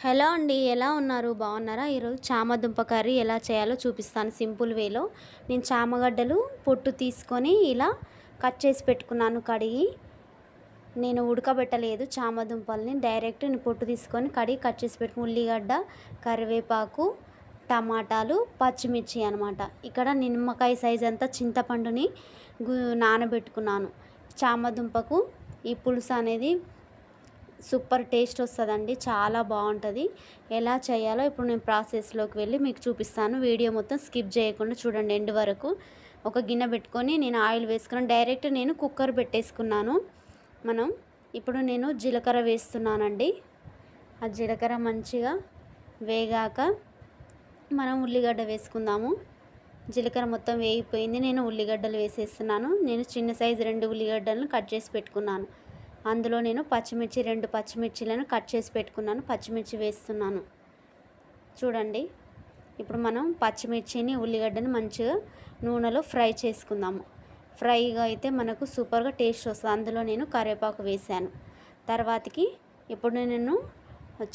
Hello అండి, ఎలా ఉన్నారు? బాగున్నారా? ఈరోజు చామదుంప కర్రీ ఎలా చేయాలో చూపిస్తాను సింపుల్ వేలో. నేను చామగడ్డలు పొట్టు తీసుకొని ఇలా కట్ చేసి పెట్టుకున్నాను కడిగి. నేను ఉడకబెట్టలేదు చామదుంపల్ని, డైరెక్ట్ నేను పొట్టు తీసుకొని కడిగి కట్ చేసి పెట్టుకుని ఉల్లిగడ్డ, కరివేపాకు, టమాటాలు, పచ్చిమిర్చి అనమాట. ఇక్కడ నిమ్మకాయ సైజ్ అంతా చింతపండుని నానబెట్టుకున్నాను. చామదుంపకు ఈ పులుసు అనేది సూపర్ టేస్ట్ వస్తుందండి, చాలా బాగుంటుంది. ఎలా చేయాలో ఇప్పుడు నేను ప్రాసెస్లోకి వెళ్ళి మీకు చూపిస్తాను. వీడియో మొత్తం స్కిప్ చేయకుండా చూడండి ఎండ్ వరకు. ఒక గిన్నె పెట్టుకొని నేను ఆయిల్ వేసుకున్నాను. డైరెక్ట్ నేను కుక్కర్ పెట్టేసుకున్నాను. ఇప్పుడు నేను జీలకర్ర వేస్తున్నానండి. ఆ జీలకర్ర మంచిగా వేగాక మనం ఉల్లిగడ్డ వేసుకుందాము. జీలకర్ర మొత్తం వేగిపోయింది. నేను ఉల్లిగడ్డలు వేసేస్తున్నాను. నేను చిన్న సైజు 2 ఉల్లిగడ్డలను కట్ చేసి పెట్టుకున్నాను. అందులో నేను పచ్చిమిర్చి 2 పచ్చిమిర్చిలను కట్ చేసి పెట్టుకున్నాను. పచ్చిమిర్చి వేస్తున్నాను. చూడండి, ఇప్పుడు మనం పచ్చిమిర్చిని ఉల్లిగడ్డని మంచిగా నూనెలో ఫ్రై చేసుకుందాము. ఫ్రైగా అయితే మనకు సూపర్గా టేస్ట్ వస్తుంది. అందులో నేను కరివేపాకు వేసాను. తర్వాతకి ఇప్పుడు నేను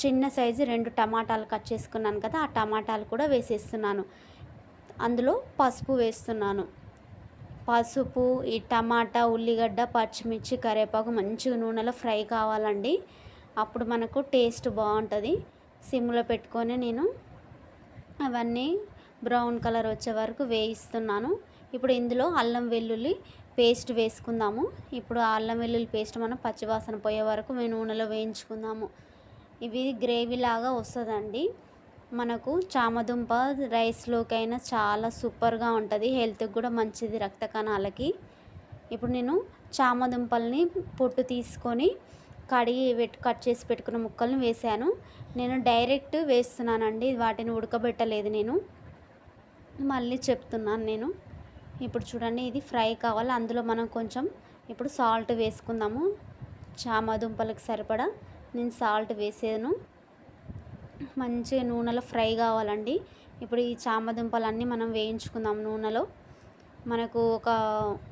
చిన్న సైజు 2 టమాటాలు కట్ చేసుకున్నాను కదా, ఆ టమాటాలు కూడా వేసేస్తున్నాను. అందులో పసుపు వేస్తున్నాను. పసుపు, ఈ టమాటా, ఉల్లిగడ్డ, పచ్చిమిర్చి, కరివేపాకు మంచిగా నూనెలో ఫ్రై కావాలండి. అప్పుడు మనకు టేస్ట్ బాగుంటుంది. సిమ్లో పెట్టుకొని నేను అవన్నీ బ్రౌన్ కలర్ వచ్చే వరకు వేయిస్తున్నాను. ఇప్పుడు ఇందులో అల్లం వెల్లుల్లి పేస్ట్ వేసుకుందాము. ఇప్పుడు ఆ అల్లం వెల్లుల్లి పేస్ట్ మనం పచ్చివాసన పోయే వరకు మేము నూనెలో వేయించుకుందాము. ఇవి గ్రేవీ లాగా వస్తుందండి. మనకు చామదుంప రైస్లోకైనా చాలా సూపర్గా ఉంటుంది. హెల్త్కి కూడా మంచిది, రక్త కణాలకి. ఇప్పుడు నేను చామదుంపల్ని పొట్టు తీసుకొని కడిగి కట్ చేసి పెట్టుకున్న ముక్కల్ని వేసాను. నేను డైరెక్ట్ వేస్తున్నానండి, వాటిని ఉడకబెట్టలేదు. నేను మళ్ళీ చెప్తున్నాను. నేను ఇప్పుడు చూడండి, ఇది ఫ్రై కావాలి. అందులో మనం కొంచెం ఇప్పుడు సాల్ట్ వేసుకుందాము. చామదుంపలకు సరిపడా నేను సాల్ట్ వేసాను. మంచిగా నూనెలో ఫ్రై కావాలండి. ఇప్పుడు ఈ చామదుంపలన్నీ మనం వేయించుకుందాం నూనెలో. మనకు ఒక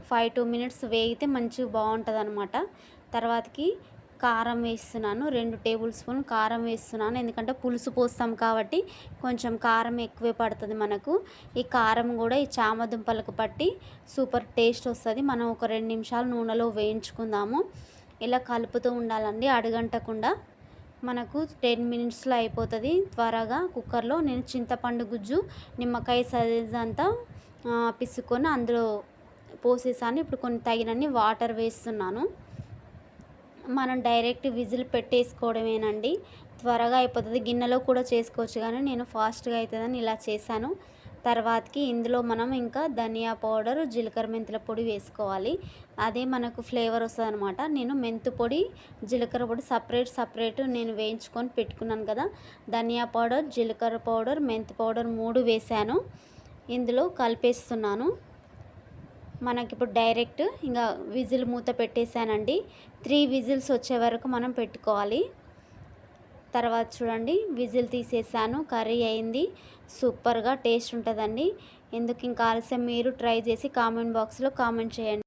5-2 మినిట్స్ వేగితే మంచిగా బాగుంటుంది అనమాట. తర్వాతకి కారం వేస్తున్నాను. 2 టేబుల్ స్పూన్ కారం వేస్తున్నాను. ఎందుకంటే పులుసు పోస్తాం కాబట్టి కొంచెం కారం ఎక్కువే పడుతుంది మనకు. ఈ కారం కూడా ఈ చామదుంపలకు పట్టి సూపర్ టేస్ట్ వస్తుంది. మనం ఒక 2 నిమిషాలు నూనెలో వేయించుకుందాము. ఇలా కలుపుతూ ఉండాలండి, అడుగంటకుండా. మనకు 10 మినిట్స్లో అయిపోతుంది త్వరగా. కుక్కర్లో నేను చింతపండు గుజ్జు నిమ్మకాయ సైజ్ అంతా పిసుకొని అందులో పోసేసాను. ఇప్పుడు కొన్ని తగినన్ని వాటర్ వేస్తున్నాను. మనం డైరెక్ట్ విజిల్ పెట్టేసుకోవడమేనండి, త్వరగా అయిపోతుంది. గిన్నెలో కూడా చేసుకోవచ్చు, కానీ నేను ఫాస్ట్గా అవుతుందని ఇలా చేశాను. తర్వాతకి ఇందులో మనం ఇంకా ధనియా పౌడర్, జీలకర్ర మెంతుల పొడి వేసుకోవాలి. అదే మనకు ఫ్లేవర్ వస్తుంది అనమాట. నేను మెంతు పొడి, జీలకర్ర పొడి సపరేట్ నేను వేయించుకొని పెట్టుకున్నాను కదా. ధనియా పౌడర్, జీలకర్ర పౌడర్, మెంతు పౌడర్ 3 వేసాను. ఇందులో కలిపేస్తున్నాను. మనకిప్పుడు డైరెక్ట్ ఇంకా విజిల్ మూత పెట్టేశానండి. 3 విజిల్స్ వచ్చే వరకు మనం పెట్టుకోవాలి. తర్వాత చూడండి, విజిల్ తీసేసాను. కర్రీ అయింది. సూపర్గా టేస్ట్ ఉంటుందండి. ఎందుకు ఇంకా ఆలస్యం, మీరు ట్రై చేసి కామెంట్ బాక్స్లో కామెంట్ చేయండి.